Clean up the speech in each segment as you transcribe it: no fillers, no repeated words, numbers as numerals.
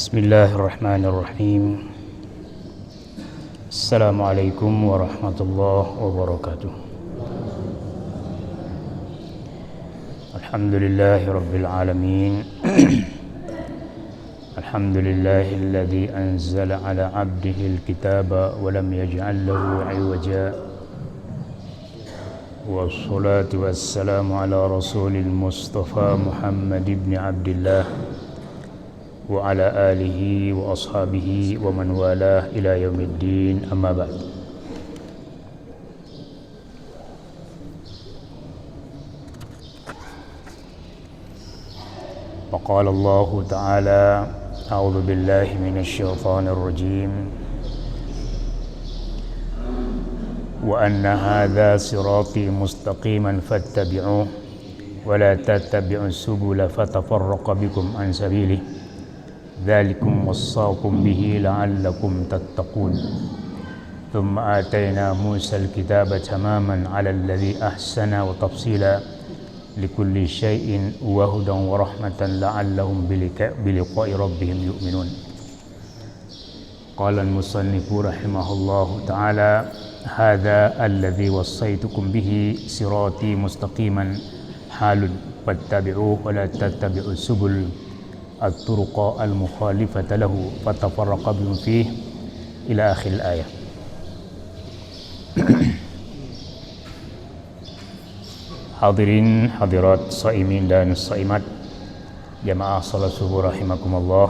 Bismillahirrahmanirrahim. Assalamualaikum warahmatullahi wabarakatuh. Alhamdulillahi rabbil alamin. Alhamdulillahilladzi anzala ala 'abdihi al-kitaba wa lam yaj'al lahu 'iwaja. Wassalatu wassalamu ala rasulil mustafa Muhammad ibn Abdillah wa ala alihi wa ashabihi wa man walah ila yaumiddin, amma ba'd. Faqala Allah ta'ala, a'udzu billahi minasy syaithanir rajim, wa anna hadza sirati mustaqiman fattabi'uhu wa la tattabi'us subula fatafarraqa bikum an sabilihi ذلكم وصاكم به لعلكم تتقون ثم آتينا موسى الكتاب تماما على الذي أحسن وتفصيلا لكل شيء وهدى ورحمة لعلهم بلقاء ربهم يؤمنون. قال المصنف رحمه الله تعالى: هذا الذي وصيتكم به صراطي مستقيما حال فاتبعوه ولا تتبعوا السبل الطرق المخالفة له فتفرق بهم فيه إلى آخر الآية. Hadirin hadirat saimin dan saimat jamaah salat subuh rahimakumullah.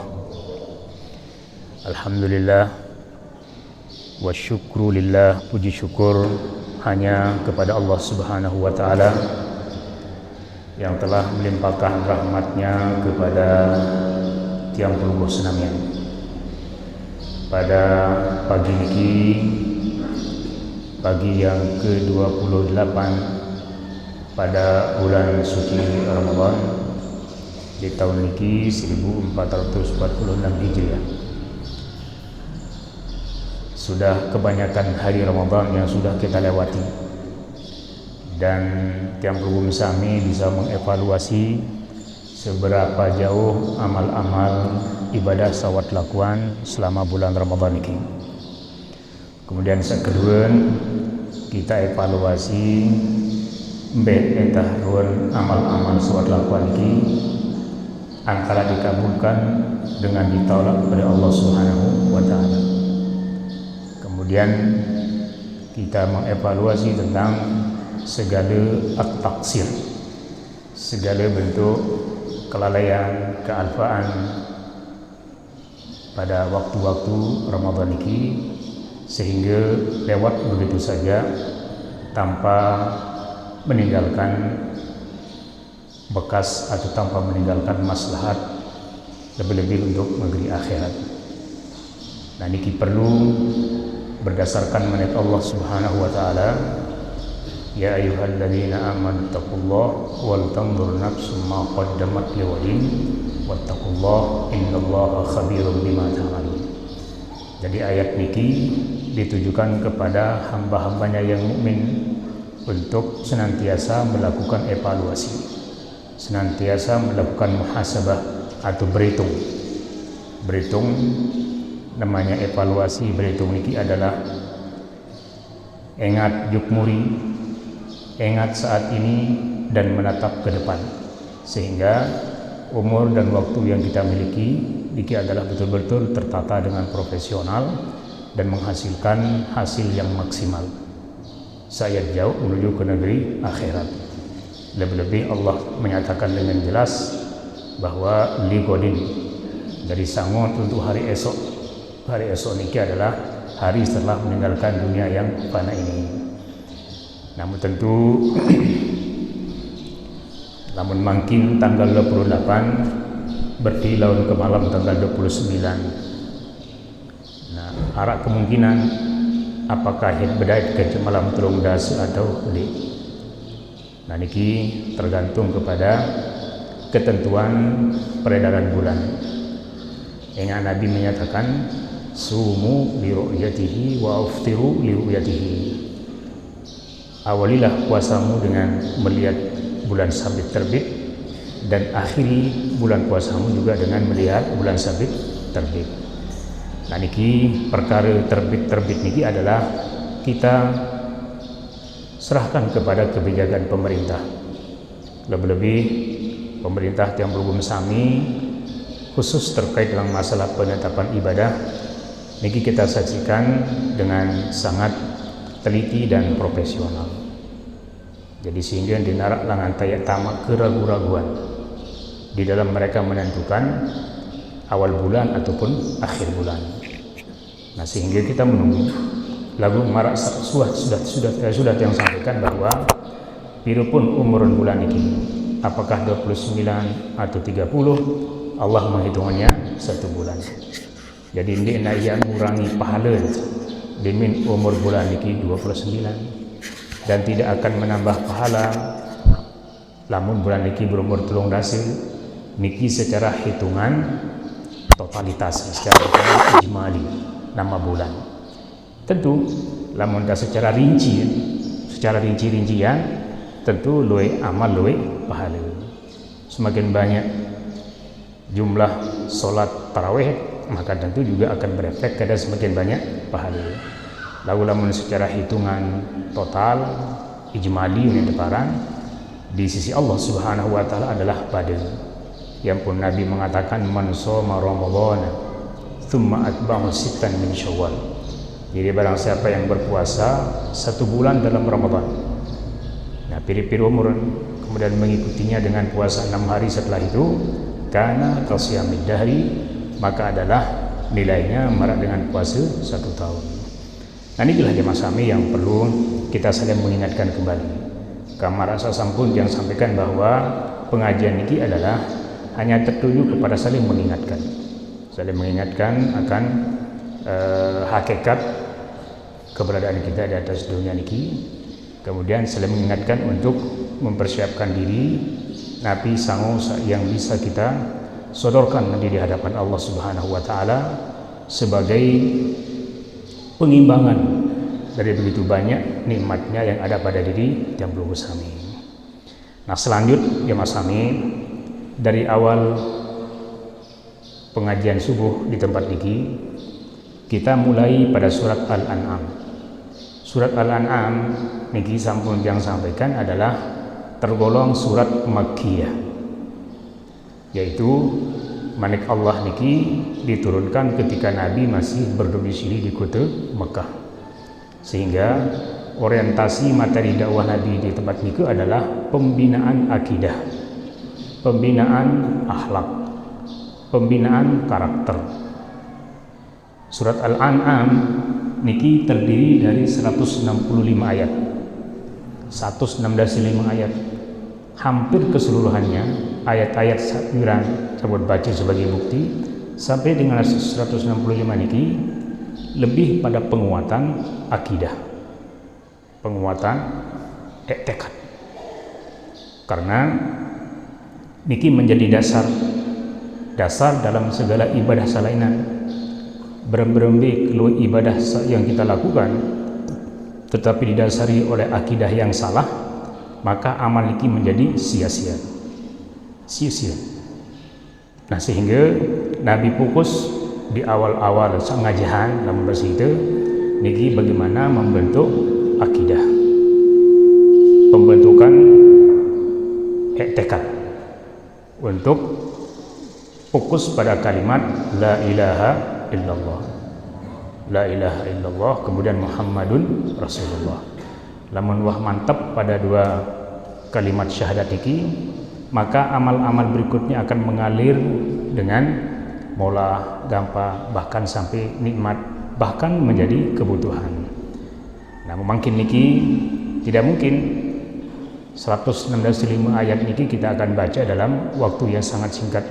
Alhamdulillah wa syukru lillah, puji syukur hanya kepada Allah Subhanahu wa taala yang telah melimpahkan rahmatnya kepada tiang pelungguh senamian. Pada pagi ini, pagi yang ke-28 pada bulan suci Ramadan di tahun ini 1446 Hijriah. Sudah kebanyakan hari Ramadan yang sudah kita lewati, dan tiang pelungguh sami bisa mengevaluasi seberapa jauh amal-amal ibadah sawat lakukan selama bulan Ramadan ini. Kemudian kedua, kita evaluasi betah amal-amal sawat lakukan ini antara dikabulkan dengan ditolak oleh Allah Subhanahu wa taala. Kemudian kita mengevaluasi tentang segala at-taksir, segala bentuk kelalaian, kealfaan pada waktu-waktu Ramadan ini, sehingga lewat begitu saja tanpa meninggalkan bekas atau tanpa meninggalkan maslahat, lebih-lebih untuk negeri akhirat. Nah, ini perlu berdasarkan manat Allah Subhanahu wa taala, ya ayyuhalladzina amanu taqullaha wal tanzur nafsum ma qaddamat lighadin wattaqullaha innallaha khabirum bima ta'malun. Jadi ayat niki ditujukan kepada hamba-hambanya yang mukmin untuk senantiasa melakukan evaluasi, senantiasa melakukan muhasabah atau berhitung. Berhitung namanya evaluasi, berhitung niki adalah ingat yukmuri, ingat saat ini dan menatap ke depan, sehingga umur dan waktu yang kita miliki ini adalah betul-betul tertata dengan profesional dan menghasilkan hasil yang maksimal. Saya jauh menuju ke negeri akhirat. Lebih-lebih Allah menyatakan dengan jelas bahwa ligodin, dari sangot untuk hari esok. Hari esok ini adalah hari setelah meninggalkan dunia yang fana ini. Namun tentu namun mungkin tanggal 28 berdilaun ke malam tanggal 29. Nah, arah kemungkinan apakah bedait ke malam telung das atau di. Nah, niki tergantung kepada ketentuan peredaran bulan. Yang Nabi menyatakan sumu li ru'yatihi wa aftiru li ru'yatihi. Awalilah puasamu dengan melihat bulan sabit terbit, dan akhiri bulan puasamu juga dengan melihat bulan sabit terbit. Nah niki perkara terbit niki adalah kita serahkan kepada kebijakan pemerintah. Lebih-lebih pemerintah yang belum sami khusus terkait dengan masalah penetapan ibadah niki kita saksikan dengan sangat teliti dan profesional. Jadi sehingga dinarak langan tayak tamak keraguan-raguan di dalam mereka menentukan awal bulan ataupun akhir bulan. Nah sehingga kita menunggu lagu marak sudah yang sampaikan bahwa birupun umur bulan ini apakah 29 atau 30 Allah menghitungannya 1 bulan. Jadi ini yang mengurangi pahala dimin umur bulan ini 29 dan tidak akan menambah pahala lamun bulan ini berumur 3 dasi niki secara hitungan totalitas secara ijmali nama bulan. Tentu lamun secara rincian tentu luwe amal luwe pahala. Semakin banyak jumlah solat tarawih maka tentu juga akan berefek pada semakin banyak pahala. Lalu lamun secara hitungan total ijmali yang deparan di sisi Allah Subhanahu wa taala adalah pada yang pun Nabi mengatakan man shoma ramadhana thumma atba'ahu sittan min syawal. Jadi barang siapa yang berpuasa 1 bulan dalam Ramadan, nah piri-piri umur kemudian mengikutinya dengan puasa 6 hari setelah itu, kana kasyamid dahri, maka adalah nilainya marak dengan puasa 1 tahun. Nah inilah jemaah sami yang perlu kita saling mengingatkan kembali. Kamar asa sampun yang sampaikan bahwa pengajian ini adalah hanya tertuju kepada saling mengingatkan akan hakikat keberadaan kita di atas dunia ini. Kemudian saling mengingatkan untuk mempersiapkan diri nabi sangu yang bisa kita sodorkan nanti di hadapan Allah Subhanahu wa taala sebagai pengimbangan dari begitu banyak nikmatnya yang ada pada diri Jamblung Sami. Nah selanjutnya ya Mas Sami, dari awal pengajian subuh di tempat niki kita mulai pada surat Al-An'am. Surat Al-An'am niki sampun yang sampaikan adalah tergolong surat Makkiyah, yaitu manik Allah niki diturunkan ketika Nabi masih berdomisili di kota Mekah, sehingga orientasi materi dakwah Nabi di tempat niki adalah pembinaan akidah, pembinaan akhlak, pembinaan karakter. Surat Al-An'am niki terdiri dari 165 ayat, 165 ayat, hampir keseluruhannya ayat-ayat sakiran tersebut baca sebagai bukti sampai dengan 165 niki lebih pada penguatan akidah, penguatan tekad, karena niki menjadi dasar dalam segala ibadah salainan. Berembe keluar ibadah yang kita lakukan tetapi didasari oleh akidah yang salah, maka amal niki menjadi sia-sia. Nah sehingga Nabi fokus di awal-awal pengajian dalam bersih itu niki bagaimana membentuk akidah, pembentukan tekad untuk fokus pada kalimat la ilaha illallah, la ilaha illallah, kemudian Muhammadun Rasulullah. Lamun wah mantap pada 2 kalimat syahadat iki, maka amal-amal berikutnya akan mengalir dengan mola gampang, bahkan sampai nikmat, bahkan menjadi kebutuhan. Nah mungkin niki tidak mungkin 165 ayat niki kita akan baca dalam waktu yang sangat singkat,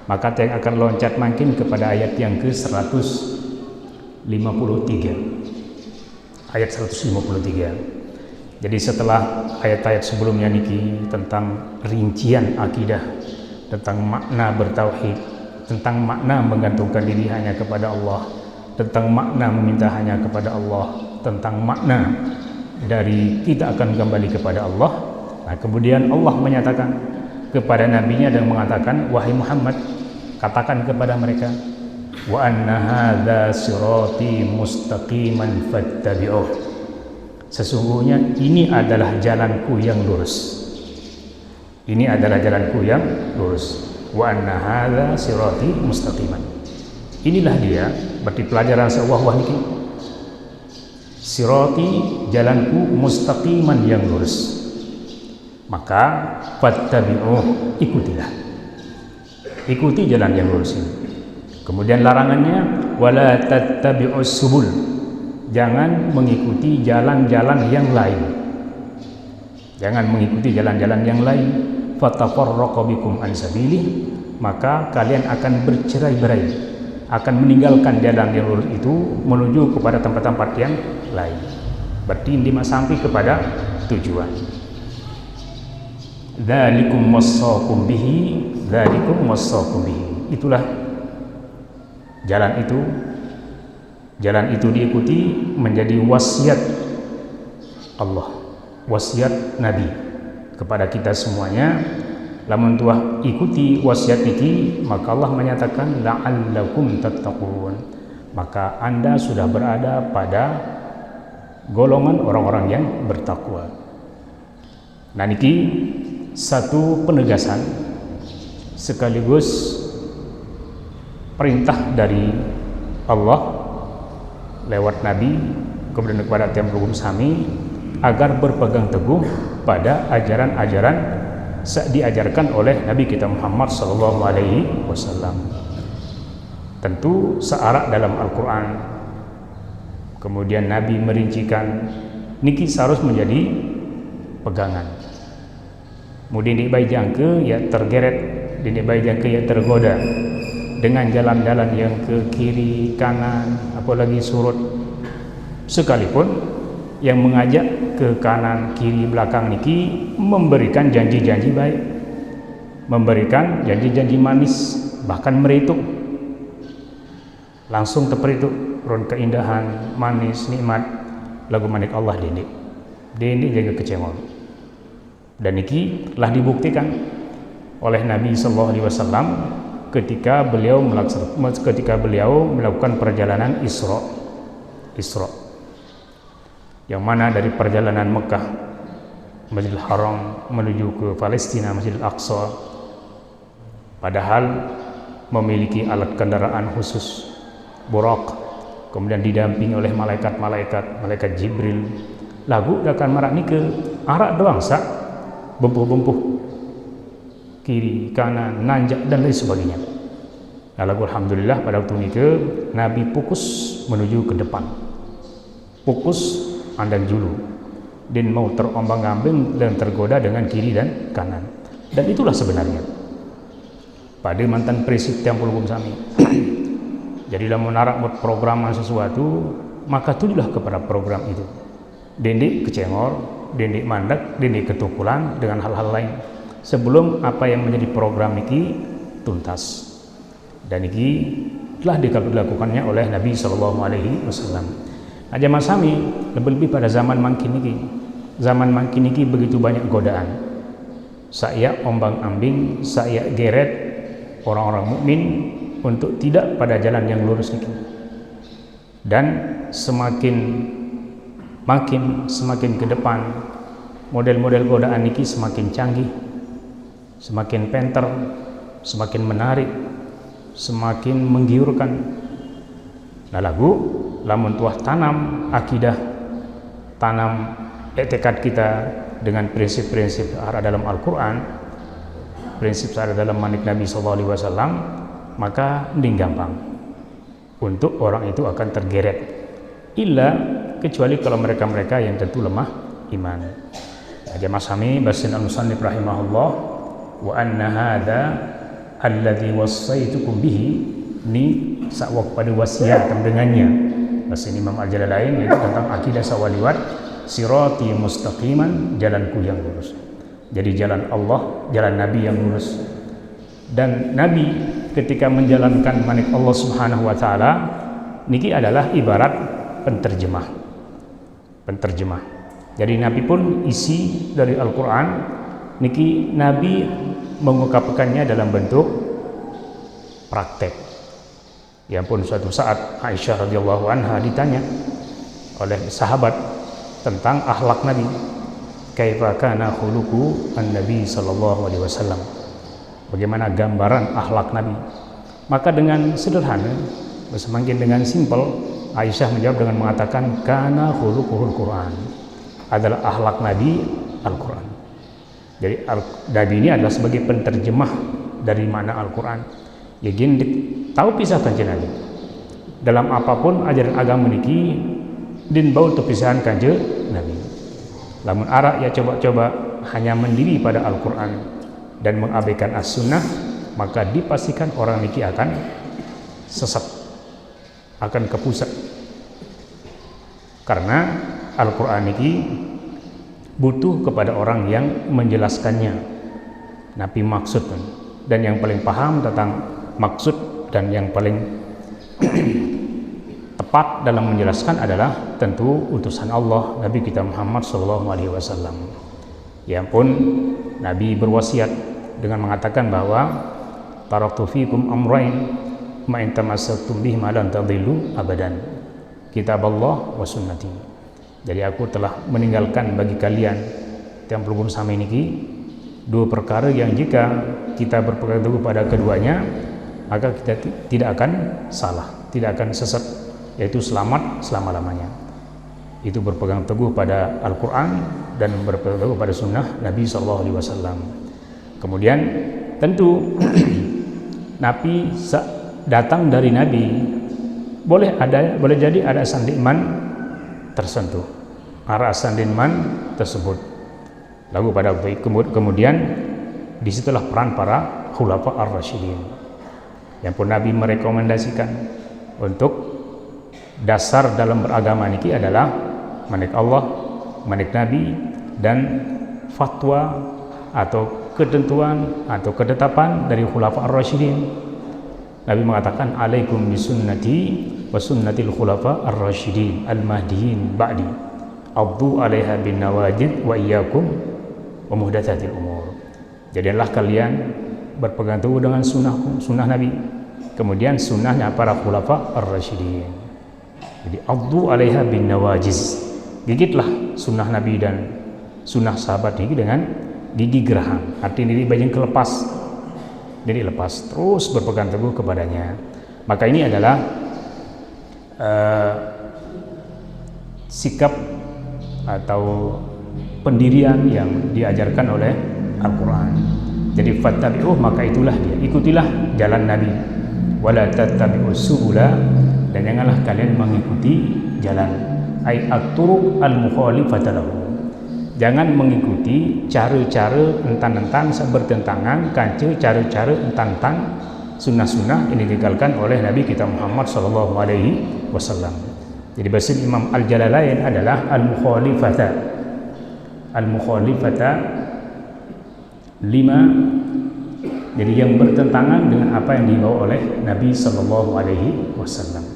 maka yang akan loncat makin kepada ayat yang ke 153, ayat 153. Jadi setelah ayat-ayat sebelumnya niki tentang rincian akidah, tentang makna bertauhid, tentang makna menggantungkan diri hanya kepada Allah, tentang makna meminta hanya kepada Allah, tentang makna dari kita akan kembali kepada Allah. Nah kemudian Allah menyatakan kepada nabinya dan mengatakan, wahai Muhammad, katakan kepada mereka wa anna hadza sirati mustaqiman fattabi'uh. Sesungguhnya ini adalah jalanku yang lurus. Ini adalah jalanku yang lurus. Wa anna hadza sirati mustaqiman. Inilah dia, berarti pelajaran sewah-wah niki. Sirati, jalanku, mustaqiman yang lurus. Maka fattabi'uh, ikutilah. Ikuti jalan yang lurus ini. Kemudian larangannya wala tattabi'us subul. Jangan mengikuti jalan-jalan yang lain. Jangan mengikuti jalan-jalan yang lain. Fatafarraqu bikum an sabilih, maka kalian akan bercerai-berai, akan meninggalkan jalan yang lurus itu menuju kepada tempat-tempat yang lain. Berarti lima sampai kepada tujuan. Dzalikum wassaqum bihi, dzalikum wassaqum bihi. Itulah jalan itu. Jalan itu diikuti menjadi wasiat Allah, wasiat Nabi kepada kita semuanya. Lamun tuah ikuti wasiat ini, maka Allah menyatakan la'allakum tattaqun, maka Anda sudah berada pada golongan orang-orang yang bertakwa. Nah niki satu penegasan sekaligus perintah dari Allah lewat Nabi kemudian kepada tiap hukum sami agar berpegang teguh pada ajaran-ajaran diajarkan oleh Nabi kita Muhammad sallallahu alaihi wasallam. Tentu searak dalam Al-Qur'an. Kemudian Nabi merincikan niki harus menjadi pegangan. Mudin di bayi jangke ya tergeret, di bayi jangke ya tergoda dengan jalan-jalan yang ke kiri kanan, apalagi surut sekalipun yang mengajak ke kanan kiri belakang niki memberikan janji-janji baik, memberikan janji-janji manis, bahkan merituk langsung terperituk ron keindahan manis nikmat lagu manik Allah dini jaga kecemor. Dan niki telah dibuktikan oleh Nabi sallallahu alaihi wasallam ketika beliau melakukan perjalanan Isra, yang mana dari perjalanan Mekah Masjidil Haram menuju ke Palestina Masjidil Aqsa, padahal memiliki alat kendaraan khusus Buraq, kemudian didampingi oleh malaikat Jibril. Lagu akan marak ni ke arak doang sak bempuh-bempuh kiri, kanan, nanjak dan lain sebagainya. Lalu alhamdulillah pada waktu itu Nabi fokus menuju ke depan. Fokus andang julu. Dan mau terombang-ambing dan tergoda dengan kiri dan kanan. Dan itulah sebenarnya pada mantan prinsip Tiampul Hukum Sami. Jadi dalam menarak buat programan sesuatu, maka tujulah kepada program itu. Dendik kecengor, dendik mandak, dendik ketukulan dengan hal-hal lain. Sebelum apa yang menjadi program ini tuntas. Dan ini telah dilakukannya oleh Nabi sallallahu alaihi wasallam. Aja masami lebih-lebih pada zaman mangkin ini. Zaman mangkin ini begitu banyak godaan. Saya ombang-ambing, saya geret orang-orang mukmin untuk tidak pada jalan yang lurus ini. Dan semakin ke depan model-model godaan ini semakin canggih, semakin penter, semakin menarik, semakin menggiurkan. Nah lagu lamun tuah tanam akidah, tanam tekad kita dengan prinsip-prinsip ada dalam Al-Quran, prinsip ada dalam manik Nabi SAW, maka ini gampang untuk orang itu akan tergeret. Illa kecuali kalau mereka-mereka yang tentu lemah iman. Aja masami basin al-musannif rahimahullah wa anna hadza alladhi wassaitukum bihi, ni sakwak pada wasiat dengannya. Basin Imam Al-Jalalain yaitu tentang akidah sawaliwat, sirati mustaqiman, jalanku yang lurus. Jadi jalan Allah, jalan Nabi yang lurus. Dan Nabi ketika menjalankan manik Allah Subhanahu wa taala niki adalah ibarat penterjemah. Jadi Nabi pun isi dari Al-Qur'an niki Nabi mengungkapkannya dalam bentuk praktek. Ya pun suatu saat Aisyah radhiyallahu anha ditanya oleh sahabat tentang akhlak Nabi. Kaifa kana khuluqu an-nabi sallallahu alaihi wasallam. Bagaimana gambaran akhlak Nabi? Maka dengan sederhana, semakin dengan simpel, Aisyah menjawab dengan mengatakan kana khuluquhul Quran. Adalah akhlak Nabi Al-Quran. Jadi Nabi ini adalah sebagai penterjemah dari makna Al-Quran. Ya gini tahu pisah kanjeng Nabi. Dalam apapun ajaran agama niki din baul terpisahan kanjeng Nabi. Lamun arak ya coba-coba hanya mendiri pada Al-Quran dan mengabaikan as-sunnah, maka dipastikan orang niki akan sesat, akan kepusat. Karena Al-Quran niki butuh kepada orang yang menjelaskannya, napi maksud, dan yang paling paham tentang maksud dan yang paling tepat dalam menjelaskan adalah tentu utusan Allah, Nabi kita Muhammad SAW. Ya pun Nabi berwasiat dengan mengatakan bahwa taraktu fikum amrain ma in tamassaktum bihi ma lan tadillu abadan, kitab Allah wa sunnati. Jadi aku telah meninggalkan bagi kalian yang berhubung sama ini dua perkara yang jika kita berpegang teguh pada keduanya, maka kita tidak akan salah, tidak akan sesat, yaitu selamat selama-lamanya. Itu berpegang teguh pada Al-Quran dan berpegang teguh pada sunnah Nabi SAW. Kemudian tentu Nabi datang dari Nabi, boleh jadi ada sandiman tersentuh, arah sandiman tersebut. Lalu pada kemudian disitulah peran para khulafa ar-rasyidin, yang pun Nabi merekomendasikan untuk dasar dalam beragama niki adalah manik Allah, manik Nabi, dan fatwa atau ketentuan atau ketetapan dari khulafa ar-rasyidin. Nabi mengatakan alaikum bisunnati wa sunnatil khulafa ar-rasyidin al-mahdiyyin ba'di addu 'alaiha bin nawajid wa iyyakum wa muhdatsatil umur. Jadilah kalian berpegang teguh dengan sunnahku, sunnah Nabi, kemudian sunnahnya para khulafa ar-rasyidin. Jadi addu 'alaiha bin nawajiz, gigitlah sunnah Nabi dan sunnah sahabat ini dengan gigi geraham, artinya ini banyak kelepas. Jadi lepas, terus berpegang teguh kepadanya. Maka ini adalah sikap atau pendirian yang diajarkan oleh Al-Quran. Jadi fattabi'uh, maka itulah dia, ikutilah jalan Nabi. Wala tattabi'us subula, dan janganlah kalian mengikuti jalan ai at-turuq al-mukhalifata lahu. Jangan mengikuti cara-cara entan-entan bertentangan kanca cara-cara entan-entan sunnah-sunnah yang ditinggalkan oleh Nabi kita Muhammad SAW. Jadi bahasa Imam Al-Jalalain adalah al-mukhalifata lima, jadi yang bertentangan dengan apa yang dibawa oleh Nabi SAW.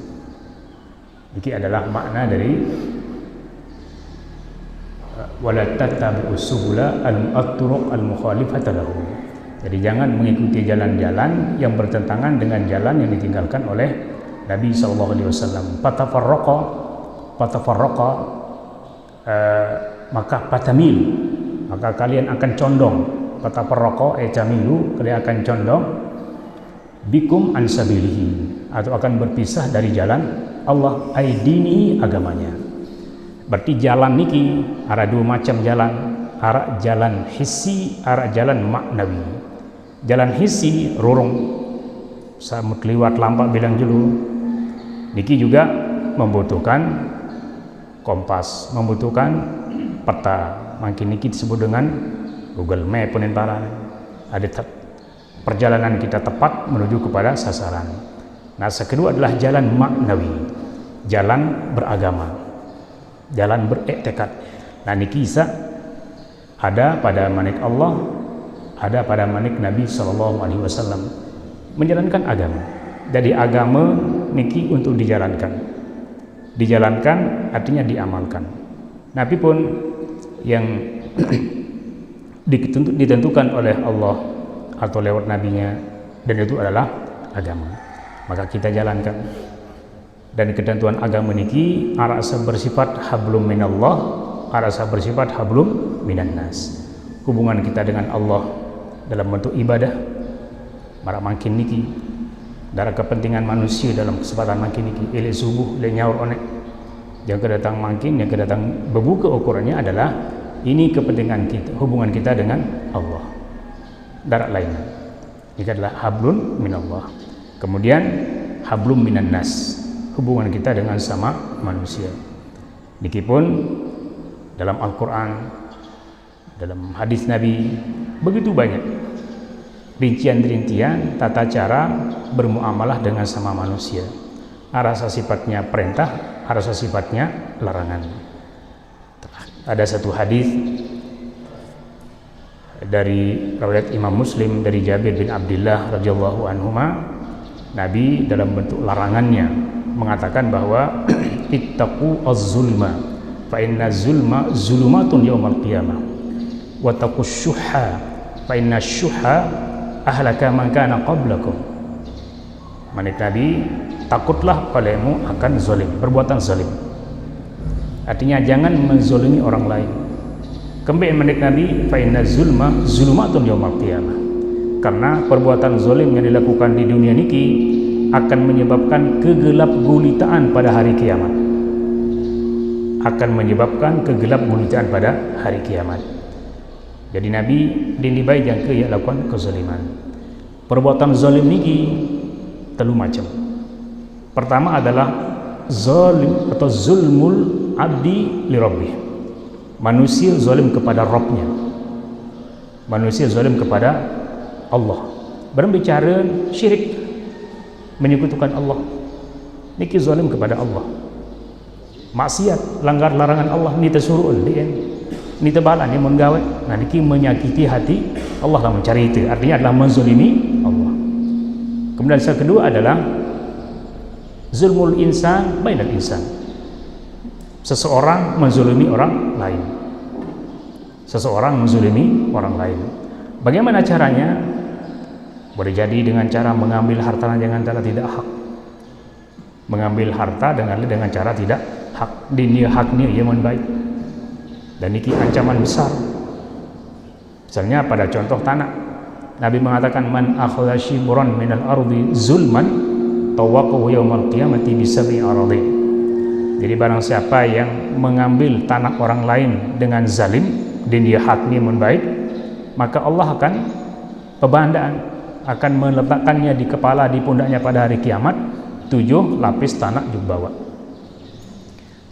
Ini adalah makna dari wala tattabi'us subula al-turuq al-mukhalifata lahu. Jadi jangan mengikuti jalan-jalan yang bertentangan dengan jalan yang ditinggalkan oleh Nabi SAW. Patafarraqa maka patamil, maka kalian akan condong. Patafarraqa tamilu, kalian akan condong bikum an sabilihi, atau akan berpisah dari jalan Allah, aidini, agamanya. Berarti jalan niki ada dua macam jalan, arah jalan hissi, arah jalan maknawi. Jalan hissi rorong samut liwat lampak bilang julu, niki juga membutuhkan kompas, membutuhkan peta, makin niki disebut dengan Google Map penentara. Ada perjalanan kita tepat menuju kepada sasaran. Nah, kedua adalah jalan maknawi, jalan beragama, jalan beriktikad. Nah, ini kisah ada pada manik Allah, ada pada manik Nabi SAW menjalankan agama. Jadi agama niki untuk dijalankan. Dijalankan artinya diamalkan. Nabi pun yang ditentukan oleh Allah atau lewat nabinya, dan itu adalah agama. maka kita jalankan. Dan ketentuan agama niki arasa bersifat hablum minallah, arasa bersifat hablum minannas. Hubungan kita dengan Allah dalam bentuk ibadah marak makin niki darah kepentingan manusia dalam kesempatan makin niki ele subuh le nyaur onek yang kedatang makin yang kedatang berbuka ukurannya adalah ini kepentingan kita, hubungan kita dengan Allah. Darat lain ini adalah hablun minallah. Kemudian hablum minannas, hubungan kita dengan sama manusia. Niki pun dalam Al-Quran, dalam hadis Nabi begitu banyak rincian-rincian tata cara bermuamalah dengan sama manusia. Arasa sifatnya perintah, arasa sifatnya larangan. Ada satu hadis dari riwayat Imam Muslim dari Jabir bin Abdullah radhiyallahu anhuma, Nabi dalam bentuk larangannya mengatakan bahwa ittaqu az-zulma fa inna zulma zulumatun yaumal qiyamah wa taqus syuhha fa inna syuhha ahlaka man kana qablakum. Manik Nabi, takutlah padamu akan zalim, perbuatan zalim. Artinya jangan menzalimi orang lain. Kembali manik Nabi, fa inna zulma zulumatun yaumal qiyamah. Karena perbuatan zalim yang dilakukan di dunia niki akan menyebabkan kegelap gulitaan pada hari kiamat. Akan menyebabkan kegelap gulitaan pada hari kiamat. Jadi Nabi dinibai jangka ia lakukan kezaliman. Perbuatan zalim niki telu macam. Pertama adalah zalim atau zulmul abdi li rabbih. Manusia zalim kepada Rabbnya. Manusia zalim kepada Allah. Berbicara syirik, menyekutukan Allah. Niki zalim kepada Allah. Maksiat, langgar larangan Allah, ni tersuruh dia. Ni tebalan ni menggawe. Nah niki menyakiti hati Allah lah mencari itu. Artinya adalah menzalimi Allah. Kemudian yang kedua adalah zulmul insan bainal insan. Seseorang menzalimi orang lain. Seseorang menzalimi orang lain. Bagaimana caranya? Boleh jadi dengan cara mengambil harta dengan cara tidak hak. Mengambil harta dengan cara tidak hak. Dinia haknya ia baik. Dan ini ancaman besar. Misalnya pada contoh tanah, Nabi mengatakan man akhadha shibran minal ardi zulman tawaqahu yaumal qiyamati bisab'i aradhi. Jadi barang siapa yang mengambil tanah orang lain dengan zalim dan dia haknya baik, maka Allah akan pembandaan, akan meletakkannya di kepala, di pundaknya pada hari kiamat 7 lapis tanah jubbawa.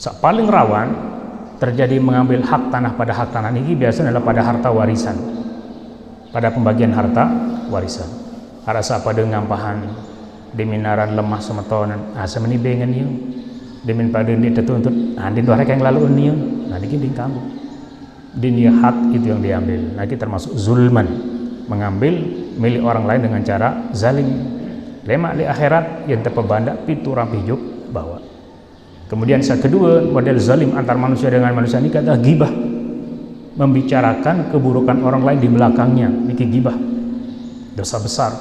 Paling rawan terjadi mengambil hak tanah pada hak tanah ini biasanya adalah pada harta warisan, pada pembagian harta warisan. Arasa pada ngampahan diminaran lemah semetonan asa meni bengen ieu dimin pada ni tertuntut andin dua yang lalu nieu nah niki ding kamu dinia hak itu yang diambil. Nanti termasuk zulman, mengambil milik orang lain dengan cara zalim. Lemak di akhirat yang terpebanda pitu rampijuk bawa. Kemudian yang kedua, model zalim antar manusia dengan manusia ini kata gibah, membicarakan keburukan orang lain di belakangnya. Niki gibah, dosa besar,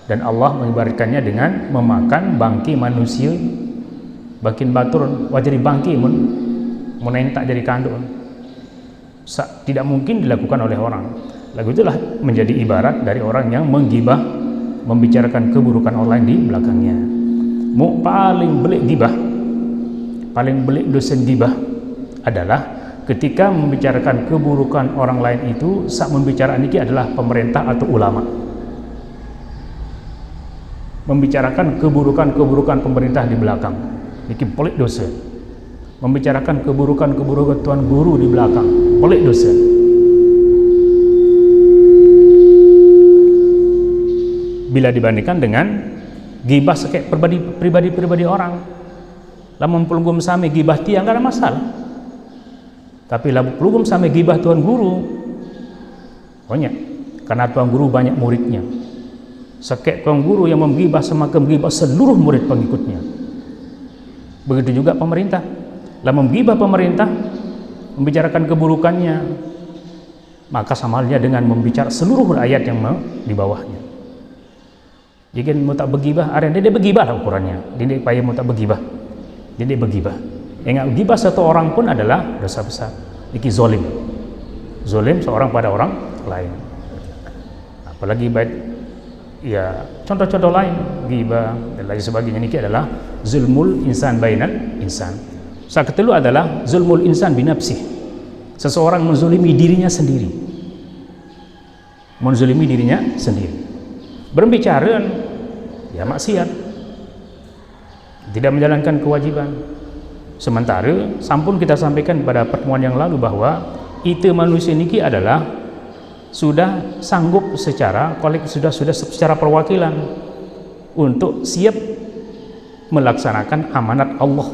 dan Allah mengibaratkannya dengan memakan bangki manusia. Bakin batur wajari bangki mun entak jadi kandung. Tidak mungkin dilakukan oleh orang. Lagu itulah menjadi ibarat dari orang yang menggibah, membicarakan keburukan orang lain di belakangnya. Mu paling belik gibah, paling belik dosen gibah adalah ketika membicarakan keburukan orang lain itu saat membicarakan ini adalah pemerintah atau ulama. Membicarakan keburukan-keburukan pemerintah di belakang, ini pelik dosa. Membicarakan keburukan-keburukan tuan guru di belakang, pelik dosa. Bila dibandingkan dengan gibah sekek pribadi orang, lamun pelugum sami gibah tiang gak ada masalah. Tapi lamun pelugum sami gibah tuan guru, banyak, karena tuan guru banyak muridnya. Sekek tuan guru yang menggibah semakin menggibah seluruh murid pengikutnya. Begitu juga pemerintah. Lamun menggibah pemerintah, membicarakan keburukannya, maka sama halnya dengan membicara seluruh rakyat yang di bawahnya. Jika mau tak begibah, ada dia begibah lah ukurannya. Dia payah mau tak begibah. Jadi begibah. Yang gibah satu orang pun adalah dosa besar. Iki zolim. Zolim seorang pada orang lain. Apalagi baik ya contoh-contoh lain gibah dan lain sebagainya ini adalah zulmul insan bainal insan. Saat kedua adalah zulmul insan binafsih. Seseorang menzolimi dirinya sendiri. Menzolimi dirinya sendiri. Berbicara ya maksiat, tidak menjalankan kewajiban. Sementara sampun kita sampaikan pada pertemuan yang lalu bahwa itu manusia niki adalah sudah sanggup secara kolektif, sudah secara perwakilan untuk siap melaksanakan amanat Allah.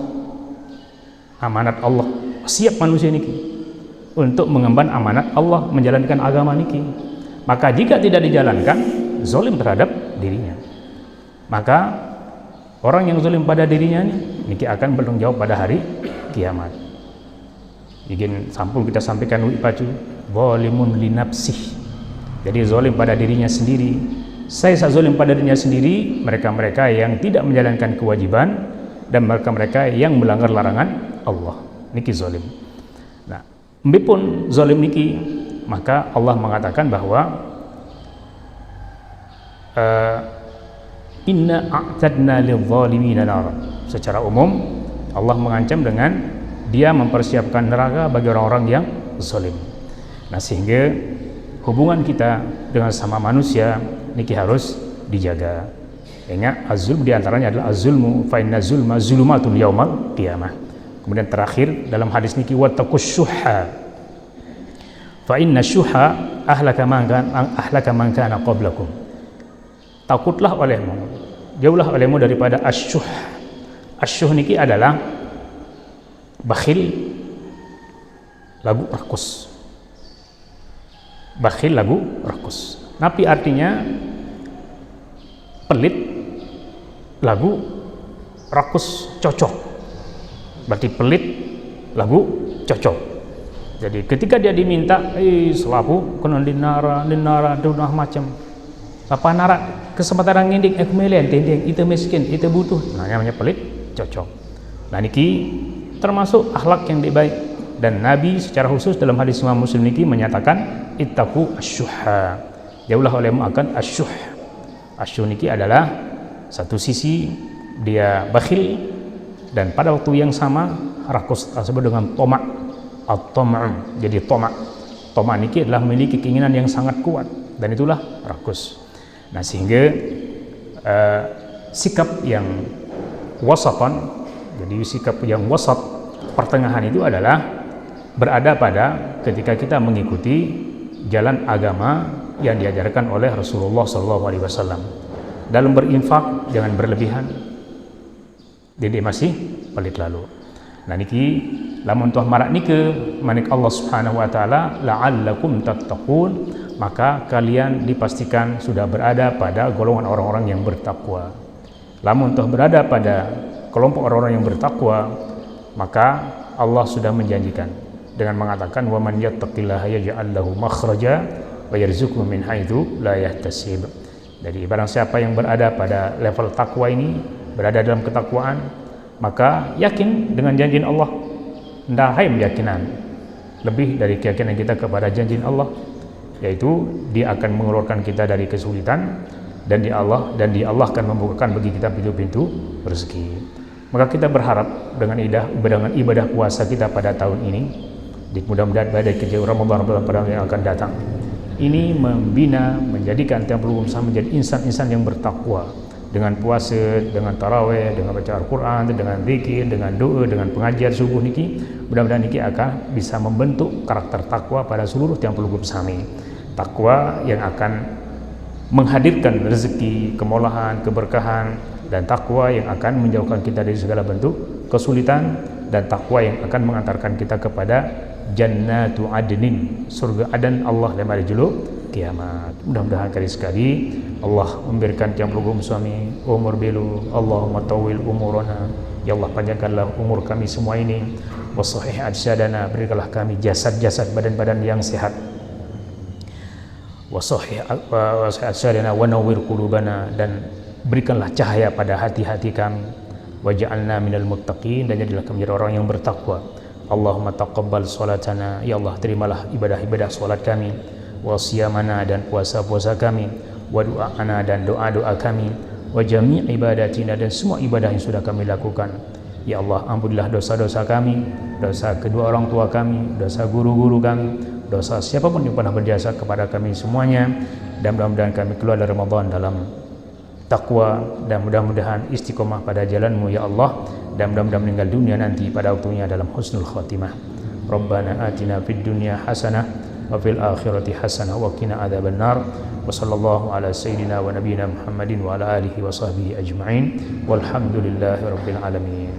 Amanat Allah, siap manusia niki untuk mengemban amanat Allah, menjalankan agama niki. Maka jika tidak dijalankan, zalim terhadap dirinya. Maka orang yang zalim pada dirinya niki akan bertanggung jawab pada hari kiamat. Ingin sampul kita sampaikan pacu zalimun li nafsih. Jadi zalim pada dirinya sendiri. Saya zalim pada dirinya sendiri, mereka-mereka yang tidak menjalankan kewajiban dan mereka-mereka yang melanggar larangan Allah. Niki zalim. Nah, mbipun zalim niki, maka Allah mengatakan bahwa inna a'tadna lidh-dhalimina nar. Secara umum Allah mengancam dengan dia mempersiapkan neraka bagi orang-orang yang zalim. Nah, sehingga hubungan kita dengan sama manusia niki harus dijaga. Ingat, az-zulm diantaranya adalah az-zulmu fa inna zulma zulumatun yaumal qiyamah. Kemudian terakhir dalam hadis niki wattaqus syuhha fa inna syuhha ahlaka man kana qablakum. Takutlah olehmu, jauhlah olehmu daripada asyuh. Asyuh niki adalah bakhil lagu rakus. Bakhil lagu rakus. Napi artinya pelit lagu rakus cocok. Berarti pelit lagu cocok. Jadi ketika dia diminta, selapu kena dinara dunah macam apa nara kesempatan ngindik ekmelian tendeng itu miskin itu butuh, nah namanya pelit cocok. Nah niki termasuk akhlak yang baik, dan Nabi secara khusus dalam hadis Imam Muslim niki menyatakan ittaqu asyuhha, jauhlah olehmu akan asyuh. Asyuh niki adalah satu sisi dia bakhil dan pada waktu yang sama rakus tersebut dengan tomak atau jadi tomak. Tomak niki adalah memiliki keinginan yang sangat kuat dan itulah rakus. Nah, sehingga sikap yang wasatan, jadi sikap yang wasat pertengahan itu adalah berada pada ketika kita mengikuti jalan agama yang diajarkan oleh Rasulullah SAW. Dalam berinfak jangan berlebihan, jadi masih pelit lalu. Nah niki lamun tuah marak nike manik Allah Subhanahu wa taala la'allakum tattaqun, maka kalian dipastikan sudah berada pada golongan orang-orang yang bertakwa. Lamun tuah berada pada kelompok orang-orang yang bertakwa, maka Allah sudah menjanjikan dengan mengatakan wa man yattaqillaha yaj'al lahu makhraja wa yarzuqhu min haitsu la yahtasib. Jadi barang siapa yang berada pada level takwa ini, berada dalam ketakwaan, maka yakin dengan janji Allah. Ndahai keyakinan lebih dari keyakinan kita kepada janji Allah, yaitu dia akan mengeluarkan kita dari kesulitan dan dia Allah akan membukakan bagi kita pintu-pintu rezeki. Maka kita berharap dengan ibadah puasa kita pada tahun ini, mudah-mudahan pada kejauh Ramadan yang akan datang ini membina, menjadikan Tempel Usaha menjadi insan-insan yang bertakwa dengan puasa, dengan tarawih, dengan baca Al-Quran, dengan zikir, dengan doa, dengan pengajian subuh niki. Mudah-mudahan niki akan bisa membentuk karakter takwa pada seluruh Tempel Usaha. Takwa yang akan menghadirkan rezeki, kemolahan, keberkahan, dan takwa yang akan menjauhkan kita dari segala bentuk kesulitan, dan takwa yang akan mengantarkan kita kepada jannatu adnin, surga adan Allah lama juluk kiamat. Mudah-mudahan sekali Allah memberikan tiang pelugum suami umur belu. Allahumma tawil umurana, ya Allah panjangkanlah umur kami semua ini. Wa sahih ajsadana, berikanlah kami jasad-jasad badan-badan yang sehat. Wa sahih ajsadana wa nawwir qulubana, dan berikanlah cahaya pada hati-hati kami, waj'alna minal muttaqin, dan jadilah kami menjadi orang yang bertakwa. Allahumma taqabbal salatana, ya Allah terimalah ibadah-ibadah salat kami, wa siyamana, dan puasa-puasa kami, wa du'ana, dan doa-doa kami, wa jami' ibadatina, dan semua ibadah yang sudah kami lakukan. Ya Allah, ampunilah dosa-dosa kami, dosa kedua orang tua kami, dosa guru-guru kami, dosa siapapun yang pernah berjasa kepada kami semuanya, dan mudah-mudahan kami keluar dari Ramadan dalam takwa, dan mudah-mudahan istiqomah pada jalan-Mu ya Allah, dan mudah-mudahan meninggal dunia nanti pada waktunya dalam husnul khatimah. Rabbana atina fid dunya hasanah wa fil akhirati hasanah wa qina adzabannar. Wa sallallahu ala sayyidina wa nabiyyina Muhammadin wa ala alihi wa sahbihi ajma'in. Walhamdulillahi rabbil alamin.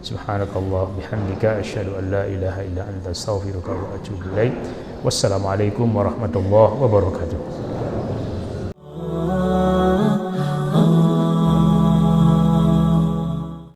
Subhanakallah bihamdika asyhadu an la ilaha illa anta astaghfiruka wa atubu ilaik. Wassalamualaikum warahmatullahi wabarakatuh.